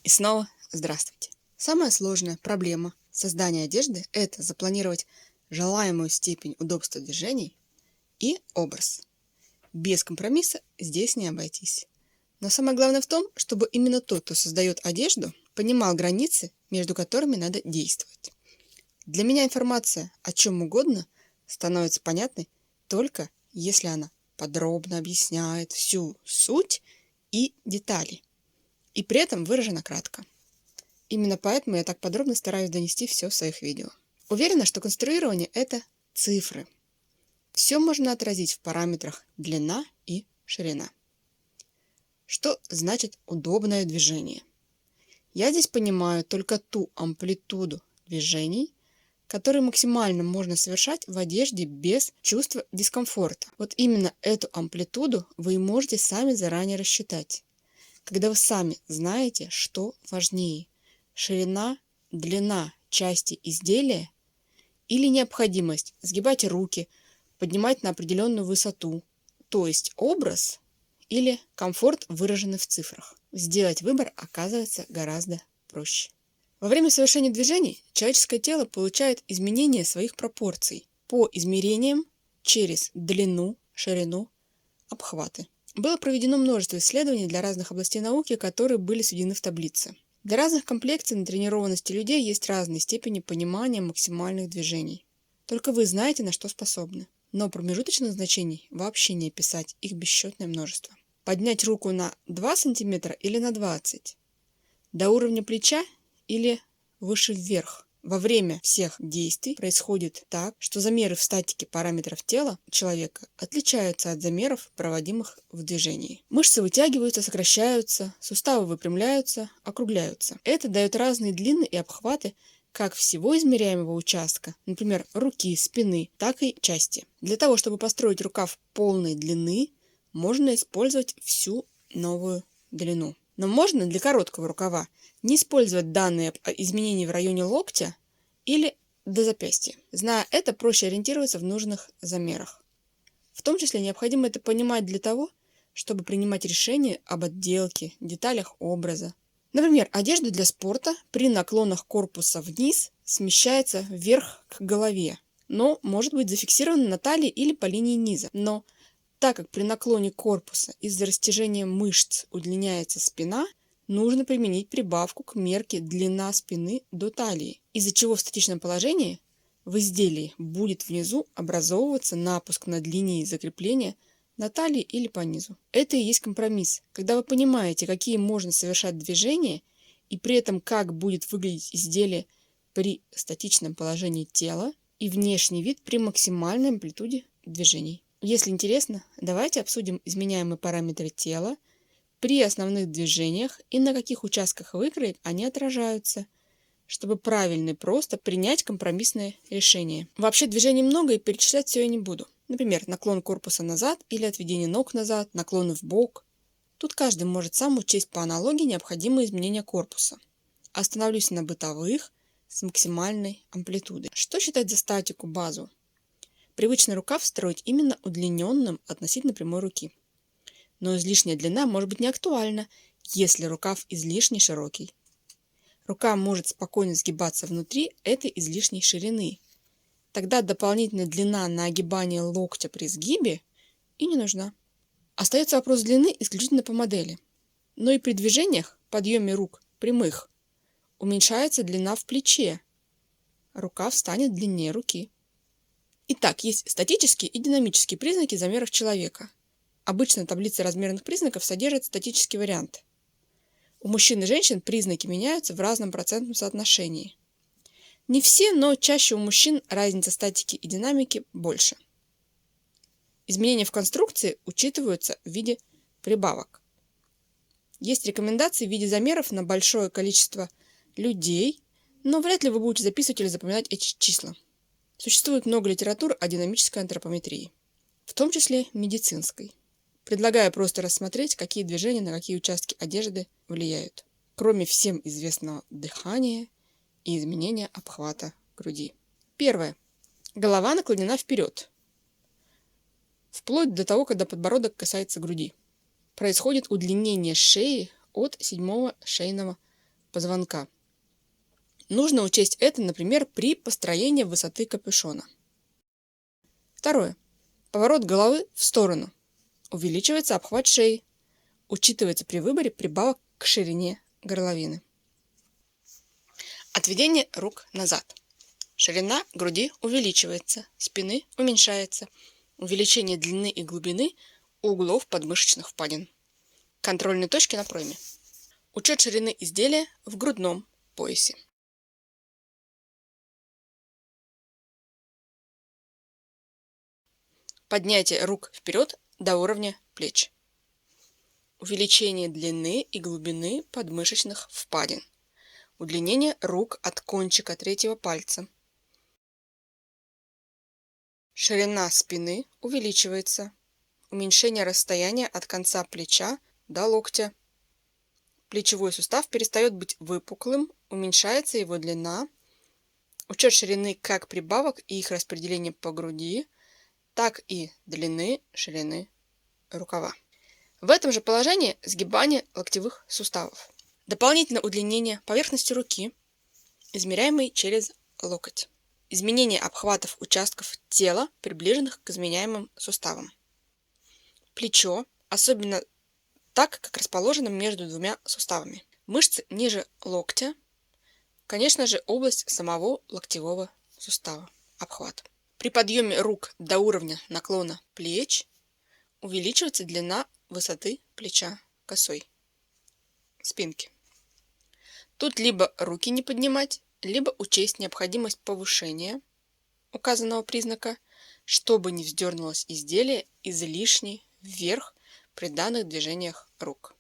И снова здравствуйте. Самая сложная проблема создания одежды – это запланировать желаемую степень удобства движений и образ. Без компромисса здесь не обойтись. Но самое главное в том, чтобы именно тот, кто создает одежду, понимал границы, между которыми надо действовать. Для меня информация о чем угодно становится понятной только если она подробно объясняет всю суть и детали, и при этом выражена кратко. Именно поэтому я так подробно стараюсь донести все в своих видео. Уверена, что конструирование – это цифры. Все можно отразить в параметрах длина и ширина. Что значит удобное движение? Я здесь понимаю только ту амплитуду движений, которые максимально можно совершать в одежде без чувства дискомфорта. Вот именно эту амплитуду вы и можете сами заранее рассчитать, когда вы сами знаете, что важнее – ширина, длина части изделия или необходимость сгибать руки, поднимать на определенную высоту, то есть образ или комфорт, выраженный в цифрах. Сделать выбор оказывается гораздо проще. Во время совершения движений человеческое тело получает изменение своих пропорций по измерениям через длину, ширину, обхваты. Было проведено множество исследований для разных областей науки, которые были сведены в таблице. Для разных комплекций натренированности людей есть разные степени понимания максимальных движений. Только вы знаете, на что способны. Но промежуточных значений вообще не описать, их бесчетное множество. Поднять руку на 2 см или на 20? До уровня плеча или выше вверх? Во время всех действий происходит так, что замеры в статике параметров тела человека отличаются от замеров, проводимых в движении. Мышцы вытягиваются, сокращаются, суставы выпрямляются, округляются. Это дает разные длины и обхваты как всего измеряемого участка, например, руки, спины, так и части. Для того, чтобы построить рукав полной длины, можно использовать всю новую длину. Но можно для короткого рукава не использовать данные изменений в районе локтя или до запястья. Зная это, проще ориентироваться в нужных замерах. В том числе необходимо это понимать для того, чтобы принимать решения об отделке, деталях образа. Например, одежда для спорта при наклонах корпуса вниз смещается вверх к голове, но может быть зафиксирована на талии или по линии низа. Но так как при наклоне корпуса из-за растяжения мышц удлиняется спина, нужно применить прибавку к мерке длина спины до талии, из-за чего в статичном положении в изделии будет внизу образовываться напуск над линией закрепления на талии или по низу. Это и есть компромисс, когда вы понимаете, какие можно совершать движения и при этом как будет выглядеть изделие при статичном положении тела и внешний вид при максимальной амплитуде движений. Если интересно, давайте обсудим изменяемые параметры тела при основных движениях и на каких участках выкроек они отражаются, чтобы правильно и просто принять компромиссное решение. Вообще движений много и перечислять все я не буду. Например, наклон корпуса назад или отведение ног назад, наклоны в бок. Тут каждый может сам учесть по аналогии необходимые изменения корпуса. Остановлюсь на бытовых с максимальной амплитудой. Что считать за статику, базу? Привычный рукав строить именно удлиненным относительно прямой руки. Но излишняя длина может быть не актуальна, если рукав излишне широкий. Рука может спокойно сгибаться внутри этой излишней ширины. Тогда дополнительная длина на огибание локтя при сгибе и не нужна. Остается вопрос длины исключительно по модели. Но и при движениях, подъеме рук прямых, уменьшается длина в плече. Рукав станет длиннее руки. Итак, есть статические и динамические признаки замеров человека. Обычно таблица размерных признаков содержит статический вариант. У мужчин и женщин признаки меняются в разном процентном соотношении. Не все, но чаще у мужчин разница статики и динамики больше. Изменения в конструкции учитываются в виде прибавок. Есть рекомендации в виде замеров на большое количество людей, но вряд ли вы будете записывать или запоминать эти числа. Существует много литератур о динамической антропометрии, в том числе медицинской. Предлагаю просто рассмотреть, какие движения на какие участки одежды влияют, кроме всем известного дыхания и изменения обхвата груди. Первое. Голова наклонена вперед, вплоть до того, когда подбородок касается груди. Происходит удлинение шеи от седьмого шейного позвонка. Нужно учесть это, например, при построении высоты капюшона. Второе. Поворот головы в сторону. Увеличивается обхват шеи. Учитывается при выборе прибавок к ширине горловины. Отведение рук назад. Ширина груди увеличивается, спины уменьшается. Увеличение длины и глубины углов подмышечных впадин. Контрольные точки на пройме. Учет ширины изделия в грудном поясе. Поднятие рук вперед до уровня плеч. Увеличение длины и глубины подмышечных впадин. Удлинение рук от кончика третьего пальца. Ширина спины увеличивается. Уменьшение расстояния от конца плеча до локтя. Плечевой сустав перестает быть выпуклым, уменьшается его длина. Учет ширины как прибавок и их распределение по груди, так и длины, ширины рукава. В этом же положении сгибание локтевых суставов. Дополнительное удлинение поверхности руки, измеряемой через локоть. Изменение обхватов участков тела, приближенных к изменяемым суставам. Плечо, особенно так, как расположено между двумя суставами. Мышцы ниже локтя, конечно же, область самого локтевого сустава. Обхват. При подъеме рук до уровня наклона плеч увеличивается длина высоты плеча косой. Спинки. Тут либо руки не поднимать, либо учесть необходимость повышения указанного признака, чтобы не вздернулось изделие излишне вверх при данных движениях рук.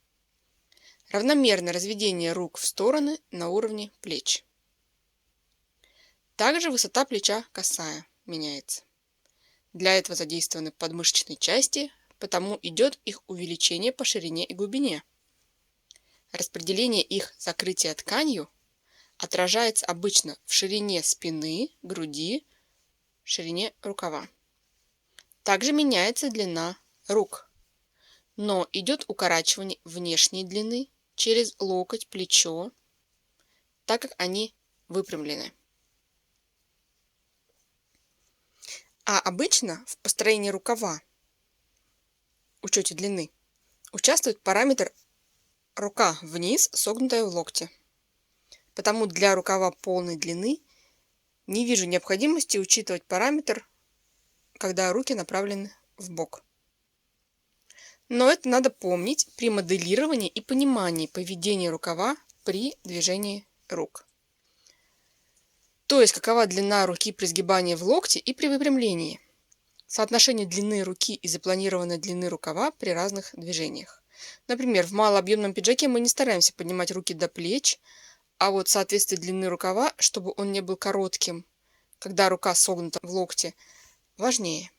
Равномерное разведение рук в стороны на уровне плеч. Также высота плеча косая меняется. Для этого задействованы подмышечные части, потому идет их увеличение по ширине и глубине. Распределение их закрытия тканью отражается обычно в ширине спины, груди, ширине рукава. Также меняется длина рук, но идет укорачивание внешней длины через локоть, плечо, так как они выпрямлены. А обычно в построении рукава, учете длины, участвует параметр рука вниз, согнутая в локте. Потому для рукава полной длины не вижу необходимости учитывать параметр, когда руки направлены в бок. Но это надо помнить при моделировании и понимании поведения рукава при движении рук. То есть, какова длина руки при сгибании в локте и при выпрямлении. Соотношение длины руки и запланированной длины рукава при разных движениях. Например, в малообъемном пиджаке мы не стараемся поднимать руки до плеч, а вот соответствие длины рукава, чтобы он не был коротким, когда рука согнута в локте, важнее.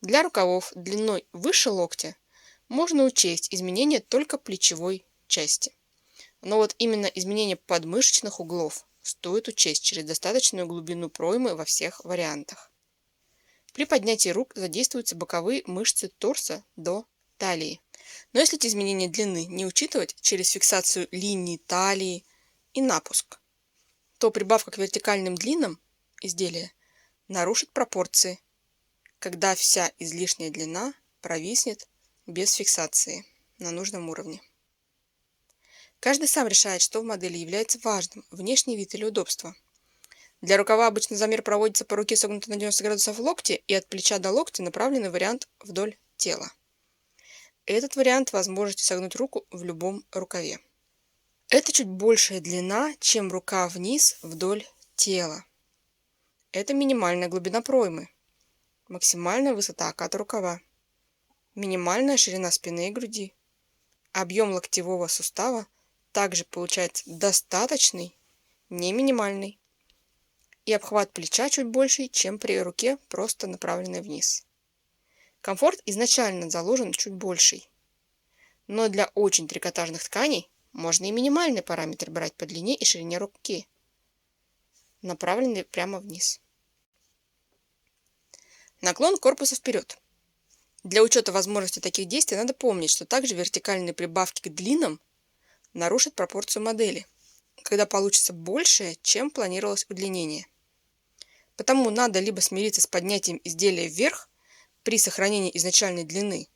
Для рукавов длиной выше локтя можно учесть изменение только плечевой части. Но вот именно изменение подмышечных углов стоит учесть через достаточную глубину проймы во всех вариантах. При поднятии рук задействуются боковые мышцы торса до талии. Но если эти изменения длины не учитывать через фиксацию линии талии и напуск, то прибавка к вертикальным длинам изделия нарушит пропорции, когда вся излишняя длина провиснет без фиксации на нужном уровне. Каждый сам решает, что в модели является важным – внешний вид или удобство. Для рукава обычно замер проводится по руке, согнутой на 90 градусов в локте, и от плеча до локтя направленный вариант вдоль тела. Этот вариант – возможность согнуть руку в любом рукаве. Это чуть большая длина, чем рука вниз вдоль тела. Это минимальная глубина проймы, максимальная высота оката рукава, минимальная ширина спины и груди. Объем локтевого сустава также получается достаточный, не минимальный. И обхват плеча чуть больший, чем при руке, просто направленной вниз. Комфорт изначально заложен чуть больший. Но для очень трикотажных тканей можно и минимальный параметр брать по длине и ширине руки, направленный прямо вниз. Наклон корпуса вперед. Для учета возможности таких действий надо помнить, что также вертикальные прибавки к длинам нарушат пропорцию модели, когда получится большее, чем планировалось удлинение. Потому надо либо смириться с поднятием изделия вверх при сохранении изначальной длины,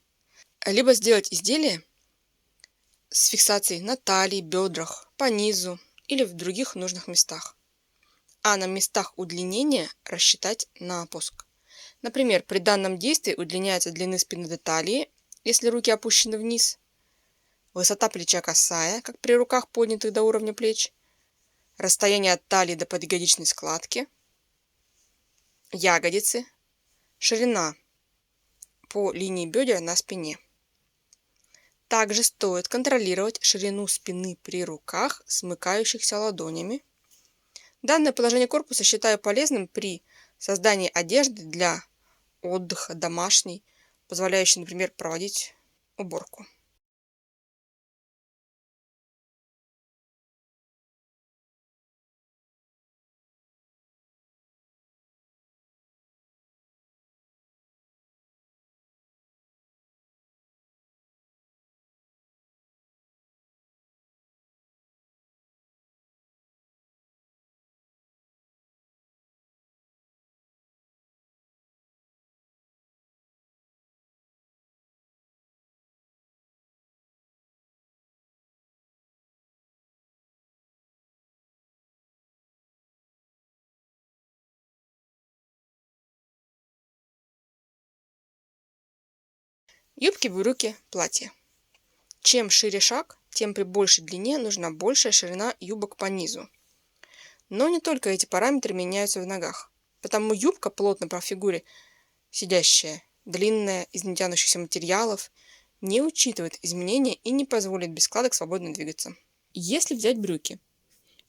либо сделать изделие с фиксацией на талии, бедрах, по низу или в других нужных местах. А на местах удлинения рассчитать напуск. Например, при данном действии удлиняется длины спины до талии, если руки опущены вниз, высота плеча косая, как при руках, поднятых до уровня плеч, расстояние от талии до подъягодичной складки, ягодицы, ширина по линии бедер на спине. Также стоит контролировать ширину спины при руках, смыкающихся ладонями. Данное положение корпуса считаю полезным при создании одежды для отдыха, домашней, позволяющей, например, проводить уборку. Юбки, брюки, платья. Чем шире шаг, тем при большей длине нужна большая ширина юбок по низу. Но не только эти параметры меняются в ногах. Потому юбка плотно по фигуре сидящая, длинная, из нетянущихся материалов, не учитывает изменения и не позволит без складок свободно двигаться. Если взять брюки,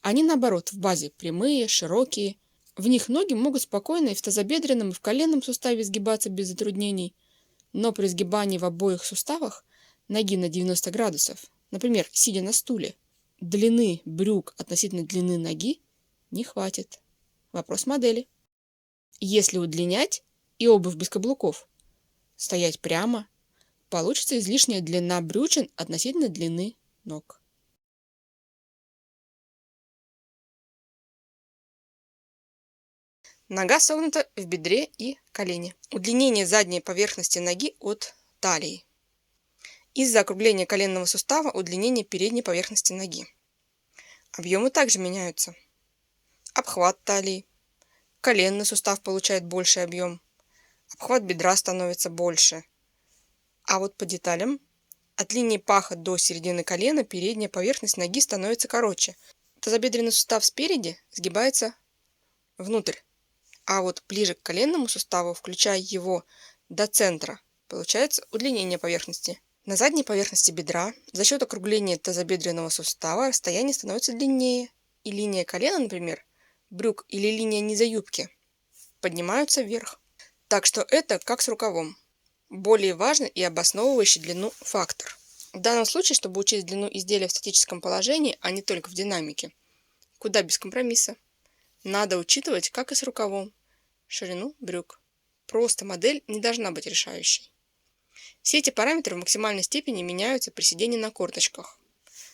они наоборот в базе прямые, широкие. В них ноги могут спокойно и в тазобедренном, и в коленном суставе сгибаться без затруднений. Но при сгибании в обоих суставах ноги на 90 градусов, например, сидя на стуле, длины брюк относительно длины ноги не хватит. Вопрос модели. Если удлинять и обувь без каблуков, стоять прямо, получится излишняя длина брючин относительно длины ног. Нога согнута в бедре и колене. Удлинение задней поверхности ноги от талии. Из-за округления коленного сустава удлинение передней поверхности ноги. Объемы также меняются. Обхват талии. Коленный сустав получает больший объем. Обхват бедра становится больше. А вот по деталям, от линии паха до середины колена передняя поверхность ноги становится короче. Тазобедренный сустав спереди сгибается внутрь. А вот ближе к коленному суставу, включая его до центра, получается удлинение поверхности. На задней поверхности бедра за счет округления тазобедренного сустава расстояние становится длиннее, и линия колена, например, брюк или линия низа юбки, поднимаются вверх. Так что это как с рукавом. Более важный и обосновывающий длину фактор. В данном случае, чтобы учесть длину изделия в статическом положении, а не только в динамике, куда без компромисса, надо учитывать, как и с рукавом, ширину брюк. Просто модель не должна быть решающей. Все эти параметры в максимальной степени меняются при сидении на корточках.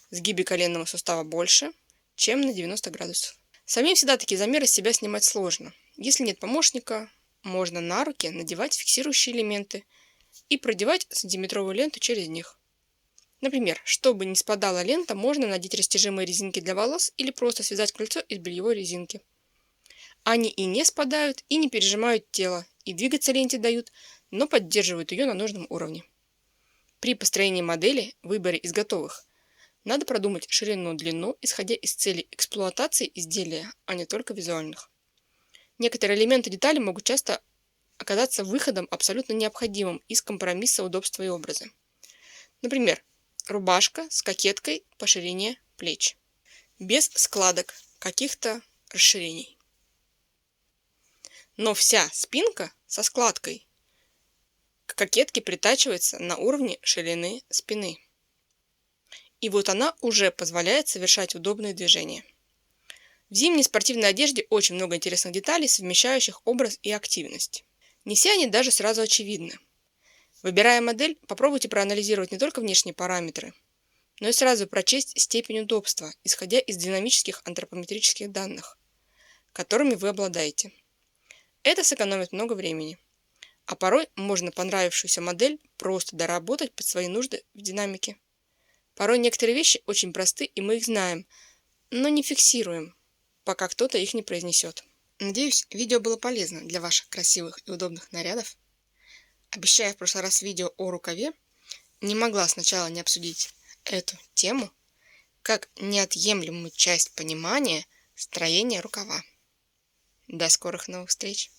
Сгибе коленного сустава больше, чем на 90 градусов. Самим всегда такие замеры с себя снимать сложно. Если нет помощника, можно на руки надевать фиксирующие элементы и продевать сантиметровую ленту через них. Например, чтобы не спадала лента, можно надеть растяжимые резинки для волос или просто связать кольцо из бельевой резинки. Они и не спадают, и не пережимают тело, и двигаться ленте дают, но поддерживают ее на нужном уровне. При построении модели, выборе из готовых, надо продумать ширину и длину, исходя из целей эксплуатации изделия, а не только визуальных. Некоторые элементы детали могут часто оказаться выходом абсолютно необходимым из компромисса удобства и образа. Например, рубашка с кокеткой по ширине плеч, без складок, каких-то расширений. Но вся спинка со складкой к кокетке притачивается на уровне ширины спины. И вот она уже позволяет совершать удобные движения. В зимней спортивной одежде очень много интересных деталей, совмещающих образ и активность. Не все они даже сразу очевидны. Выбирая модель, попробуйте проанализировать не только внешние параметры, но и сразу прочесть степень удобства, исходя из динамических антропометрических данных, которыми вы обладаете. Это сэкономит много времени. А порой можно понравившуюся модель просто доработать под свои нужды в динамике. Порой некоторые вещи очень просты, и мы их знаем, но не фиксируем, пока кто-то их не произнесет. Надеюсь, видео было полезно для ваших красивых и удобных нарядов. Обещая в прошлый раз видео о рукаве, не могла сначала не обсудить эту тему как неотъемлемую часть понимания строения рукава. До скорых новых встреч!